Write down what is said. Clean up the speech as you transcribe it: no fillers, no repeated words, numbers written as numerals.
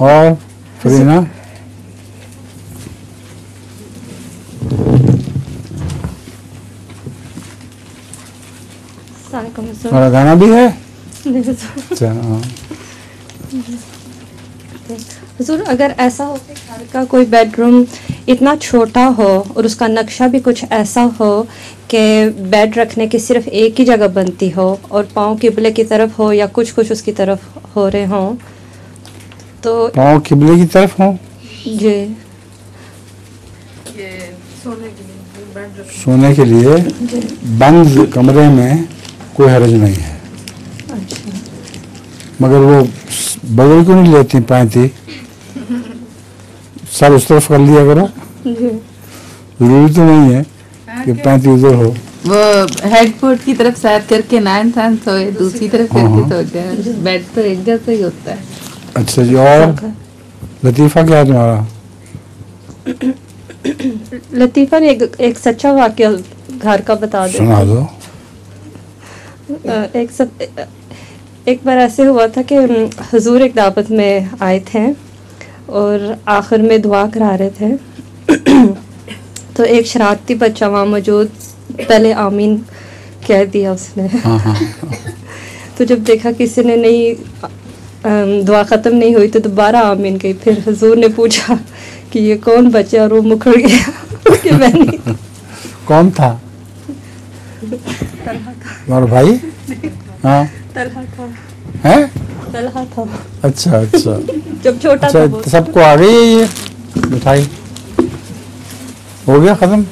और फरीना हमारा गाना भी है। अच्छा हाँ। हुजूर, अगर ऐसा हो कि घर का कोई बेडरूम इतना छोटा हो और उसका नक्शा भी कुछ ऐसा हो कि बेड रखने की सिर्फ एक ही जगह बनती हो और पाँव किबले की तरफ हो या कुछ कुछ उसकी तरफ हो रहे हों, तो पाँव किबले की तरफ हो जी, ये सोने के लिए बंद कमरे में कोई हर्ज नहीं है। अच्छा, मगर वो बगल को नहीं लेती पैंती, सर उस तरफ कर लिया करो। जी, जरूरी तो नहीं है कि पैंती उधर हो। वो हेडबोर्ड की तरफ साथ करके ना इंसान सोए, दूसरी तरफ करके सो जाए। बेड तो एक जैसा ही होता है। अच्छा जी, और लतीफ़ा क्या है तुम्हारा? लतीफ़ा ने एक सच्चा वाक़या घर का बता दे। सुना दो। एक बार ऐसे हुआ था कि हुजूर एक दावत में आए थे और आखिर में दुआ करा रहे थे तो एक शरारती बच्चा वहाँ मौजूद पहले आमीन कह दिया उसने। हाँ हाँ। तो जब देखा किसी ने नहीं दुआ ख़त्म नहीं हुई तो दोबारा आमीन कही। फिर हुजूर ने पूछा कि ये कौन बच्चा, और वो मुखर गया कि मैं नहीं। कौन था? तुम्हारा भाई? हाँ तलहा था। हैं? तलहा था अच्छा अच्छा। जब छोटा था अच्छा वो। सबको आ गई है ये मिठाई? हो गया खत्म?